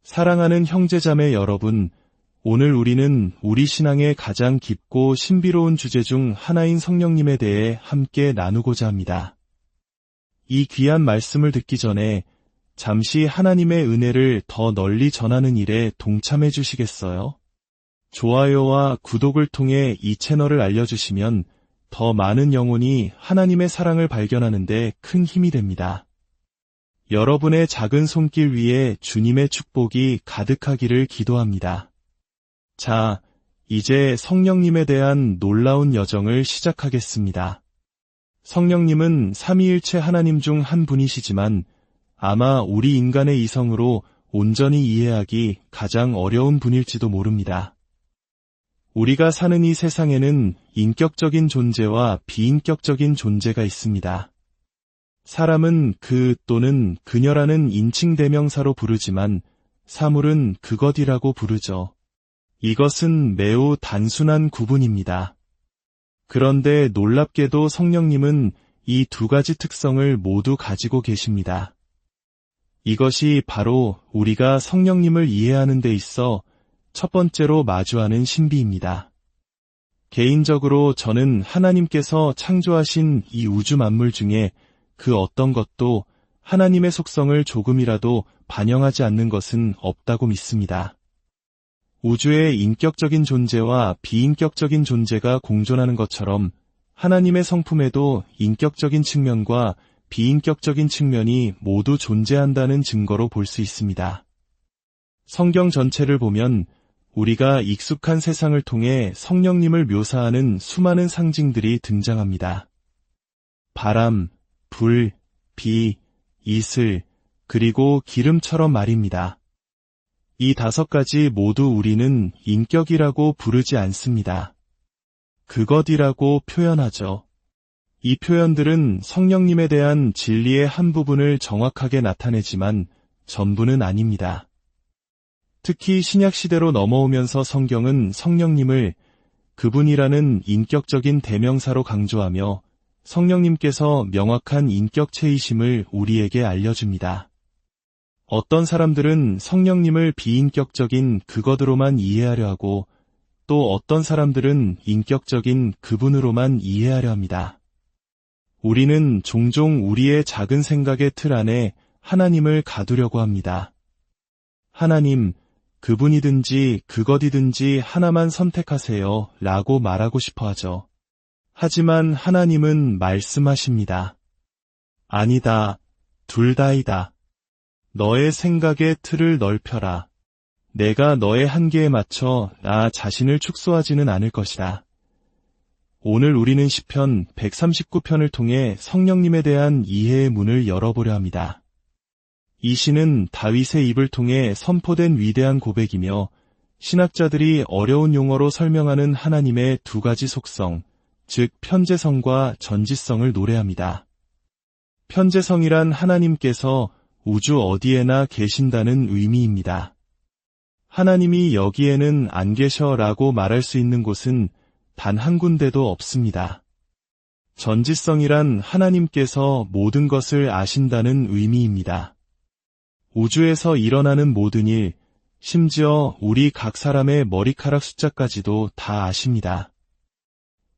사랑하는 형제자매 여러분, 오늘 우리는 우리 신앙의 가장 깊고 신비로운 주제 중 하나인 성령님에 대해 함께 나누고자 합니다. 이 귀한 말씀을 듣기 전에 잠시 하나님의 은혜를 더 널리 전하는 일에 동참해 주시겠어요? 좋아요와 구독을 통해 이 채널을 알려주시면 더 많은 영혼이 하나님의 사랑을 발견하는 데 큰 힘이 됩니다. 여러분의 작은 손길 위에 주님의 축복이 가득하기를 기도합니다. 자, 이제 성령님에 대한 놀라운 여정을 시작하겠습니다. 성령님은 삼위일체 하나님 중 한 분이시지만 아마 우리 인간의 이성으로 온전히 이해하기 가장 어려운 분일지도 모릅니다. 우리가 사는 이 세상에는 인격적인 존재와 비인격적인 존재가 있습니다. 사람은 그 또는 그녀라는 인칭 대명사로 부르지만 사물은 그것이라고 부르죠. 이것은 매우 단순한 구분입니다. 그런데 놀랍게도 성령님은 이 두 가지 특성을 모두 가지고 계십니다. 이것이 바로 우리가 성령님을 이해하는 데 있어 첫 번째로 마주하는 신비입니다. 개인적으로 저는 하나님께서 창조하신 이 우주 만물 중에 그 어떤 것도 하나님의 속성을 조금이라도 반영하지 않는 것은 없다고 믿습니다. 우주의 인격적인 존재와 비인격적인 존재가 공존하는 것처럼 하나님의 성품에도 인격적인 측면과 비인격적인 측면이 모두 존재한다는 증거로 볼 수 있습니다. 성경 전체를 보면 우리가 익숙한 세상을 통해 성령님을 묘사하는 수많은 상징들이 등장합니다. 바람, 불, 비, 이슬, 그리고 기름처럼 말입니다. 이 5가지 모두 우리는 인격이라고 부르지 않습니다. 그것이라고 표현하죠. 이 표현들은 성령님에 대한 진리의 한 부분을 정확하게 나타내지만 전부는 아닙니다. 특히 신약시대로 넘어오면서 성경은 성령님을 그분이라는 인격적인 대명사로 강조하며 성령님께서 명확한 인격체이심을 우리에게 알려줍니다. 어떤 사람들은 성령님을 비인격적인 그것으로만 이해하려 하고 또 어떤 사람들은 인격적인 그분으로만 이해하려 합니다. 우리는 종종 우리의 작은 생각의 틀 안에 하나님을 가두려고 합니다. 하나님, 그분이든지 그것이든지 하나만 선택하세요 라고 말하고 싶어 하죠. 하지만 하나님은 말씀하십니다. 아니다, 둘 다이다. 너의 생각의 틀을 넓혀라. 내가 너의 한계에 맞춰 나 자신을 축소하지는 않을 것이다. 오늘 우리는 시편 139편을 통해 성령님에 대한 이해의 문을 열어보려 합니다. 이 시는 다윗의 입을 통해 선포된 위대한 고백이며 신학자들이 어려운 용어로 설명하는 하나님의 두 가지 속성, 즉 편재성과 전지성을 노래합니다. 편재성이란 하나님께서 우주 어디에나 계신다는 의미입니다. 하나님이 여기에는 안 계셔라고 말할 수 있는 곳은 단 한 군데도 없습니다. 전지성이란 하나님께서 모든 것을 아신다는 의미입니다. 우주에서 일어나는 모든 일, 심지어 우리 각 사람의 머리카락 숫자까지도 다 아십니다.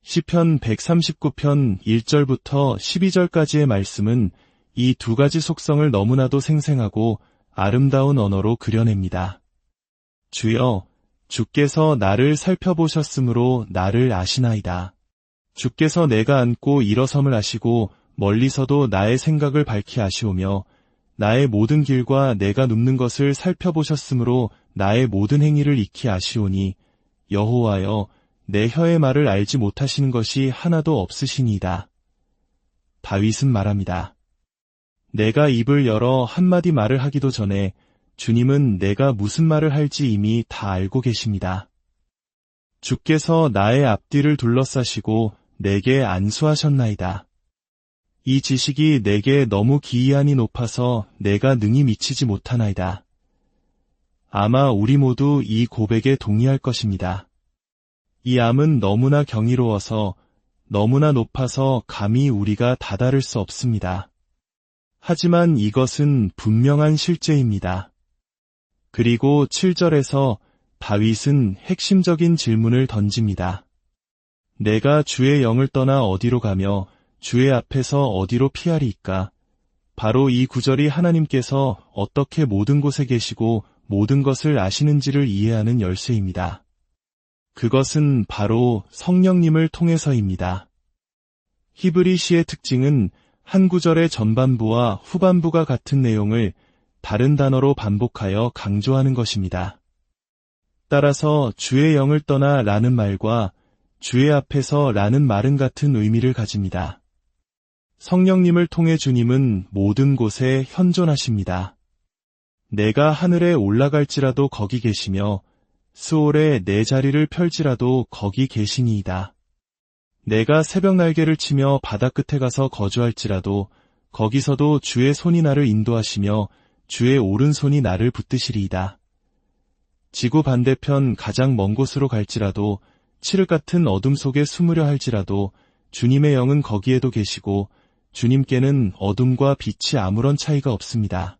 시편 139편 1절부터 12절까지의 말씀은 이 두 가지 속성을 너무나도 생생하고 아름다운 언어로 그려냅니다. 주여, 주께서 나를 살펴보셨으므로 나를 아시나이다. 주께서 내가 앉고 일어섬을 아시고 멀리서도 나의 생각을 밝히 아시오며 나의 모든 길과 내가 눕는 것을 살펴보셨으므로 나의 모든 행위를 익히 아시오니 여호와여, 내 혀의 말을 알지 못하시는 것이 하나도 없으시니이다. 다윗은 말합니다. 내가 입을 열어 한마디 말을 하기도 전에 주님은 내가 무슨 말을 할지 이미 다 알고 계십니다. 주께서 나의 앞뒤를 둘러싸시고 내게 안수하셨나이다. 이 지식이 내게 너무 기이하니 높아서 내가 능히 미치지 못하나이다. 아마 우리 모두 이 고백에 동의할 것입니다. 이 암은 너무나 경이로워서 너무나 높아서 감히 우리가 다다를 수 없습니다. 하지만 이것은 분명한 실제입니다. 그리고 7절에서 다윗은 핵심적인 질문을 던집니다. 내가 주의 영을 떠나 어디로 가며 주의 앞에서 어디로 피하리이까? 바로 이 구절이 하나님께서 어떻게 모든 곳에 계시고 모든 것을 아시는지를 이해하는 열쇠입니다. 그것은 바로 성령님을 통해서입니다. 히브리 시의 특징은 한 구절의 전반부와 후반부가 같은 내용을 다른 단어로 반복하여 강조하는 것입니다. 따라서 주의 영을 떠나 라는 말과 주의 앞에서 라는 말은 같은 의미를 가집니다. 성령님을 통해 주님은 모든 곳에 현존하십니다. 내가 하늘에 올라갈지라도 거기 계시며 스올에 내 자리를 펼지라도 거기 계시니이다. 내가 새벽 날개를 치며 바다 끝에 가서 거주할지라도 거기서도 주의 손이 나를 인도하시며 주의 오른손이 나를 붙드시리이다. 지구 반대편 가장 먼 곳으로 갈지라도 칠흑 같은 어둠 속에 숨으려 할지라도 주님의 영은 거기에도 계시고 주님께는 어둠과 빛이 아무런 차이가 없습니다.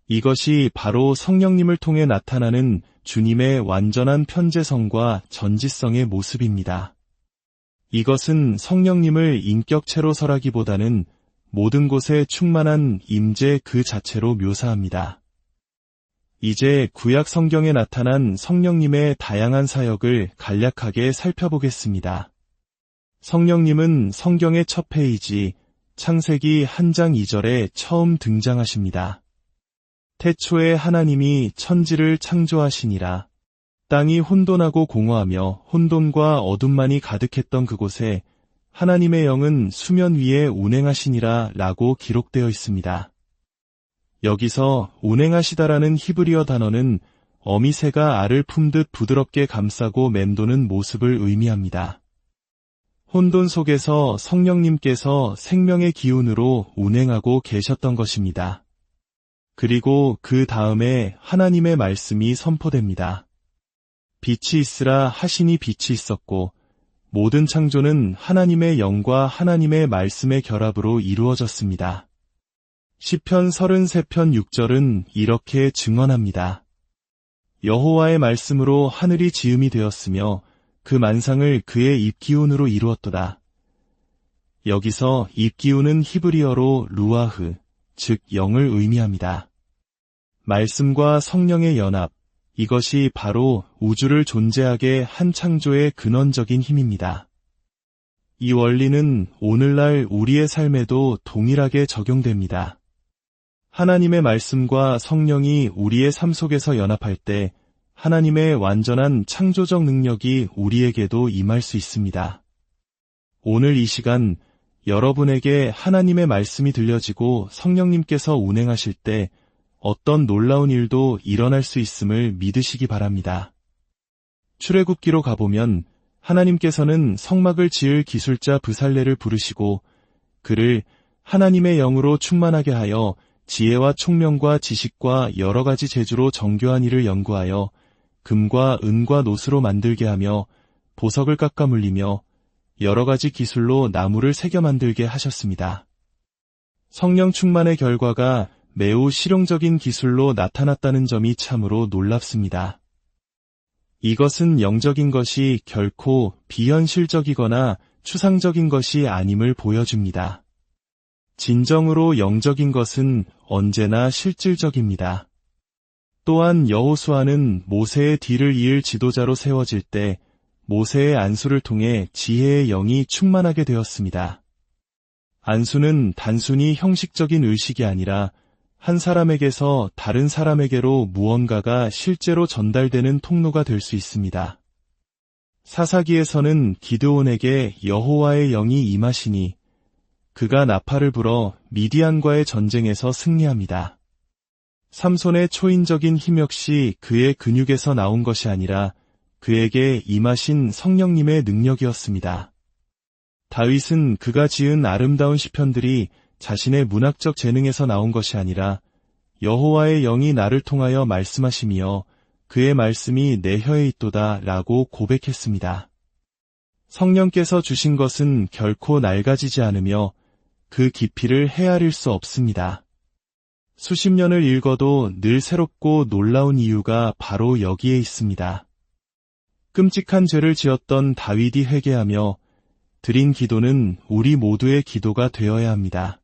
이것이 바로 성령님을 통해 나타나는 주님의 완전한 편재성과 전지성의 모습입니다. 이것은 성령님을 인격체로 설하기보다는 모든 곳에 충만한 임재 그 자체로 묘사합니다. 이제 구약 성경에 나타난 성령님의 다양한 사역을 간략하게 살펴보겠습니다. 성령님은 성경의 첫 페이지 창세기 1장 2절에 처음 등장하십니다. 태초에 하나님이 천지를 창조하시니라. 땅이 혼돈하고 공허하며 혼돈과 어둠만이 가득했던 그곳에 하나님의 영은 수면 위에 운행하시니라 라고 기록되어 있습니다. 여기서 운행하시다라는 히브리어 단어는 어미새가 알을 품듯 부드럽게 감싸고 맴도는 모습을 의미합니다. 혼돈 속에서 성령님께서 생명의 기운으로 운행하고 계셨던 것입니다. 그리고 그 다음에 하나님의 말씀이 선포됩니다. 빛이 있으라 하시니 빛이 있었고 모든 창조는 하나님의 영과 하나님의 말씀의 결합으로 이루어졌습니다. 시편 33편 6절은 이렇게 증언합니다. 여호와의 말씀으로 하늘이 지음이 되었으며 그 만상을 그의 입기운으로 이루었도다. 여기서 입기운은 히브리어로 루아흐, 즉 영을 의미합니다. 말씀과 성령의 연합, 이것이 바로 우주를 존재하게 한 창조의 근원적인 힘입니다. 이 원리는 오늘날 우리의 삶에도 동일하게 적용됩니다. 하나님의 말씀과 성령이 우리의 삶 속에서 연합할 때 하나님의 완전한 창조적 능력이 우리에게도 임할 수 있습니다. 오늘 이 시간 여러분에게 하나님의 말씀이 들려지고 성령님께서 운행하실 때 어떤 놀라운 일도 일어날 수 있음을 믿으시기 바랍니다. 출애굽기로 가보면 하나님께서는 성막을 지을 기술자 브살레를 부르시고 그를 하나님의 영으로 충만하게 하여 지혜와 총명과 지식과 여러 가지 재주로 정교한 일을 연구하여 금과 은과 노스로 만들게 하며 보석을 깎아 물리며 여러 가지 기술로 나무를 새겨 만들게 하셨습니다. 성령 충만의 결과가 매우 실용적인 기술로 나타났다는 점이 참으로 놀랍습니다. 이것은 영적인 것이 결코 비현실적이거나 추상적인 것이 아님을 보여줍니다. 진정으로 영적인 것은 언제나 실질적입니다. 또한 여호수아는 모세의 뒤를 이을 지도자로 세워질 때 모세의 안수를 통해 지혜의 영이 충만하게 되었습니다. 안수는 단순히 형식적인 의식이 아니라 한 사람에게서 다른 사람에게로 무언가가 실제로 전달되는 통로가 될 수 있습니다. 사사기에서는 기드온에게 여호와의 영이 임하시니 그가 나팔을 불어 미디안과의 전쟁에서 승리합니다. 삼손의 초인적인 힘 역시 그의 근육에서 나온 것이 아니라 그에게 임하신 성령님의 능력이었습니다. 다윗은 그가 지은 아름다운 시편들이 자신의 문학적 재능에서 나온 것이 아니라 여호와의 영이 나를 통하여 말씀하시며 그의 말씀이 내 혀에 있도다 라고 고백했습니다. 성령께서 주신 것은 결코 낡아지지 않으며 그 깊이를 헤아릴 수 없습니다. 수십 년을 읽어도 늘 새롭고 놀라운 이유가 바로 여기에 있습니다. 끔찍한 죄를 지었던 다윗이 회개하며 드린 기도는 우리 모두의 기도가 되어야 합니다.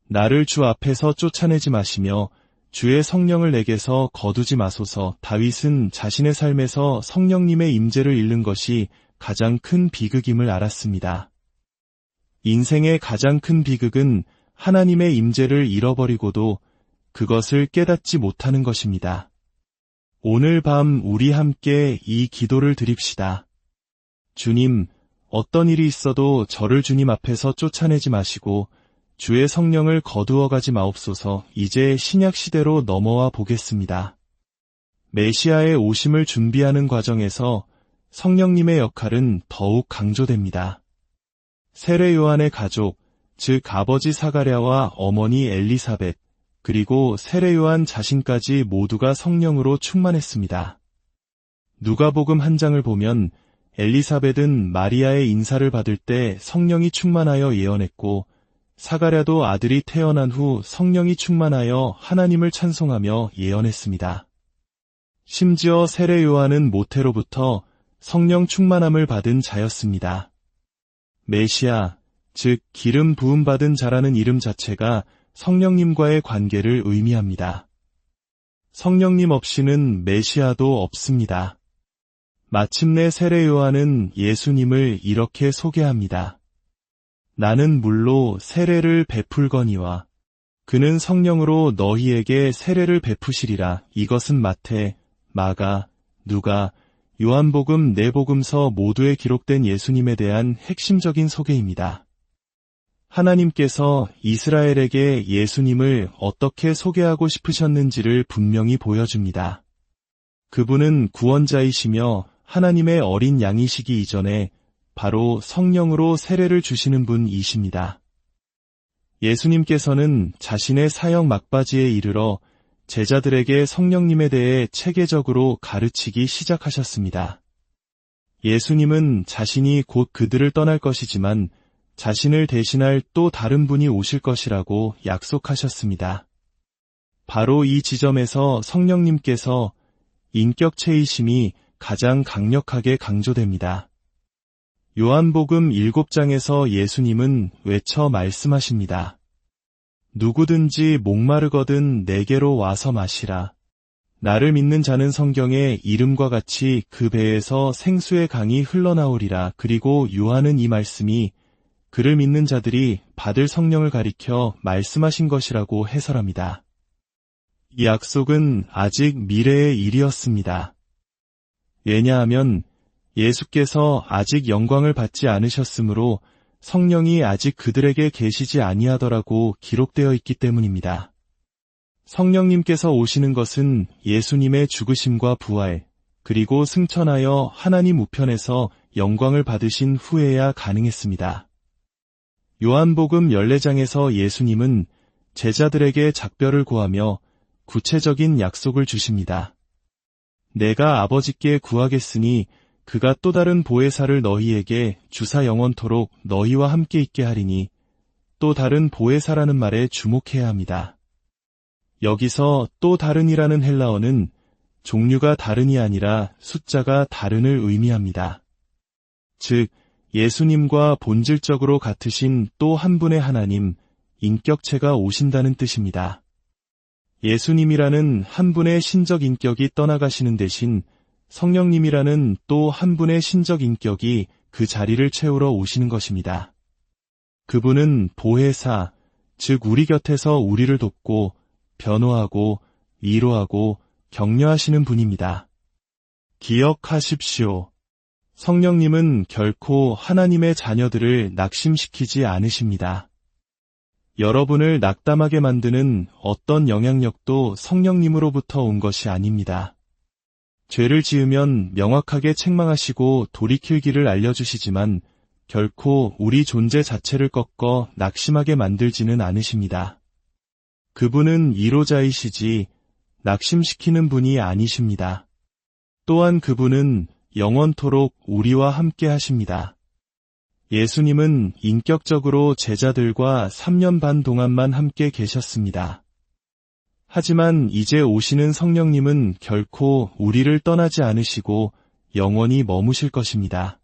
나를 주 앞에서 쫓아내지 마시며 주의 성령을 내게서 거두지 마소서. 다윗은 자신의 삶에서 성령님의 임재를 잃는 것이 가장 큰 비극임을 알았습니다. 인생의 가장 큰 비극은 하나님의 임재를 잃어버리고도 그것을 깨닫지 못하는 것입니다. 오늘 밤 우리 함께 이 기도를 드립시다. 주님, 어떤 일이 있어도 저를 주님 앞에서 쫓아내지 마시고 주의 성령을 거두어 가지 마옵소서. 이제 신약 시대로 넘어와 보겠습니다. 메시아의 오심을 준비하는 과정에서 성령님의 역할은 더욱 강조됩니다. 세례 요한의 가족, 즉 아버지 사가랴와 어머니 엘리사벳, 그리고 세례 요한 자신까지 모두가 성령으로 충만했습니다. 누가복음 1장을 보면 엘리사벳은 마리아의 인사를 받을 때 성령이 충만하여 예언했고 사가랴도 아들이 태어난 후 성령이 충만하여 하나님을 찬송하며 예언했습니다. 심지어 세례 요한은 모태로부터 성령 충만함을 받은 자였습니다. 메시아, 즉 기름 부음 받은 자라는 이름 자체가 성령님과의 관계를 의미합니다. 성령님 없이는 메시아도 없습니다. 마침내 세례 요한은 예수님을 이렇게 소개합니다. 나는 물로 세례를 베풀거니와 그는 성령으로 너희에게 세례를 베푸시리라. 이것은 마태, 마가, 누가, 요한복음 네 복음서 모두에 기록된 예수님에 대한 핵심적인 소개입니다. 하나님께서 이스라엘에게 예수님을 어떻게 소개하고 싶으셨는지를 분명히 보여줍니다. 그분은 구원자이시며 하나님의 어린 양이시기 이전에 바로 성령으로 세례를 주시는 분이십니다. 예수님께서는 자신의 사역 막바지에 이르러 제자들에게 성령님에 대해 체계적으로 가르치기 시작하셨습니다. 예수님은 자신이 곧 그들을 떠날 것이지만 자신을 대신할 또 다른 분이 오실 것이라고 약속하셨습니다. 바로 이 지점에서 성령님께서 인격체이심이 가장 강력하게 강조됩니다. 요한복음 7장에서 예수님은 외쳐 말씀하십니다. 누구든지 목마르거든 내게로 와서 마시라. 나를 믿는 자는 성경의 이름과 같이 그 배에서 생수의 강이 흘러나오리라. 그리고 요한은 이 말씀이 그를 믿는 자들이 받을 성령을 가리켜 말씀하신 것이라고 해설합니다. 이 약속은 아직 미래의 일이었습니다. 왜냐하면 예수께서 아직 영광을 받지 않으셨으므로 성령이 아직 그들에게 계시지 아니하더라고 기록되어 있기 때문입니다. 성령님께서 오시는 것은 예수님의 죽으심과 부활, 그리고 승천하여 하나님 우편에서 영광을 받으신 후에야 가능했습니다. 요한복음 14장에서 예수님은 제자들에게 작별을 고하며 구체적인 약속을 주십니다. 내가 아버지께 구하겠으니 그가 또 다른 보혜사를 너희에게 주사 영원토록 너희와 함께 있게 하리니, 또 다른 보혜사라는 말에 주목해야 합니다. 여기서 또 다른이라는 헬라어는 종류가 다른이 아니라 숫자가 다른을 의미합니다. 즉 예수님과 본질적으로 같으신 또 한 분의 하나님, 인격체가 오신다는 뜻입니다. 예수님이라는 한 분의 신적 인격이 떠나가시는 대신 성령님이라는 또 한 분의 신적 인격이 그 자리를 채우러 오시는 것입니다. 그분은 보혜사, 즉 우리 곁에서 우리를 돕고 변호하고 위로하고 격려하시는 분입니다. 기억하십시오. 성령님은 결코 하나님의 자녀들을 낙심시키지 않으십니다. 여러분을 낙담하게 만드는 어떤 영향력도 성령님으로부터 온 것이 아닙니다. 죄를 지으면 명확하게 책망하시고 돌이킬 길을 알려주시지만 결코 우리 존재 자체를 꺾어 낙심하게 만들지는 않으십니다. 그분은 위로자이시지 낙심시키는 분이 아니십니다. 또한 그분은 영원토록 우리와 함께 하십니다. 예수님은 인격적으로 제자들과 3년 반 동안만 함께 계셨습니다. 하지만 이제 오시는 성령님은 결코 우리를 떠나지 않으시고 영원히 머무실 것입니다.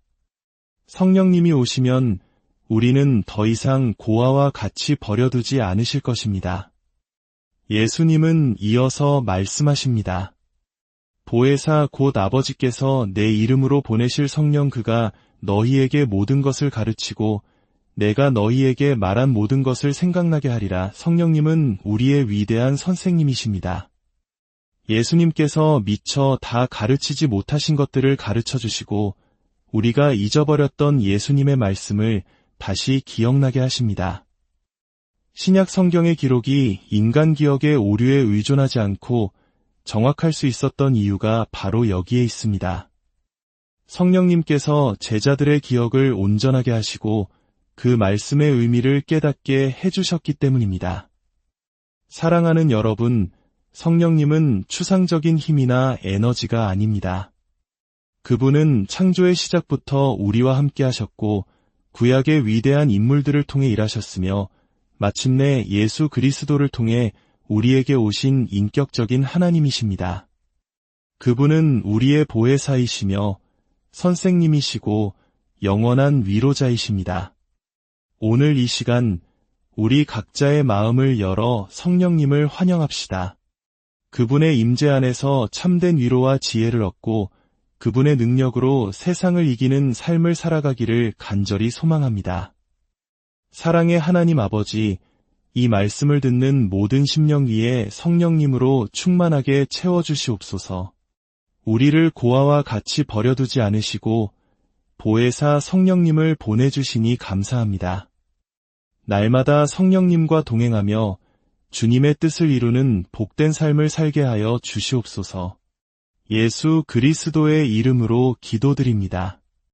성령님이 오시면 우리는 더 이상 고아와 같이 버려두지 않으실 것입니다. 예수님은 이어서 말씀하십니다. 보혜사 곧 아버지께서 내 이름으로 보내실 성령 그가 너희에게 모든 것을 가르치고 내가 너희에게 말한 모든 것을 생각나게 하리라. 성령님은 우리의 위대한 선생님이십니다. 예수님께서 미처 다 가르치지 못하신 것들을 가르쳐 주시고 우리가 잊어버렸던 예수님의 말씀을 다시 기억나게 하십니다. 신약 성경의 기록이 인간 기억의 오류에 의존하지 않고 정확할 수 있었던 이유가 바로 여기에 있습니다. 성령님께서 제자들의 기억을 온전하게 하시고 그 말씀의 의미를 깨닫게 해주셨기 때문입니다. 사랑하는 여러분, 성령님은 추상적인 힘이나 에너지가 아닙니다. 그분은 창조의 시작부터 우리와 함께 하셨고 구약의 위대한 인물들을 통해 일하셨으며 마침내 예수 그리스도를 통해 우리에게 오신 인격적인 하나님이십니다. 그분은 우리의 보혜사이시며 선생님이시고 영원한 위로자이십니다. 오늘 이 시간 우리 각자의 마음을 열어 성령님을 환영합시다. 그분의 임재 안에서 참된 위로와 지혜를 얻고 그분의 능력으로 세상을 이기는 삶을 살아가기를 간절히 소망합니다. 사랑의 하나님 아버지, 이 말씀을 듣는 모든 심령 위에 성령님으로 충만하게 채워주시옵소서. 우리를 고아와 같이 버려두지 않으시고 보혜사 성령님을 보내주시니 감사합니다. 날마다 성령님과 동행하며 주님의 뜻을 이루는 복된 삶을 살게 하여 주시옵소서. 예수 그리스도의 이름으로 기도드립니다.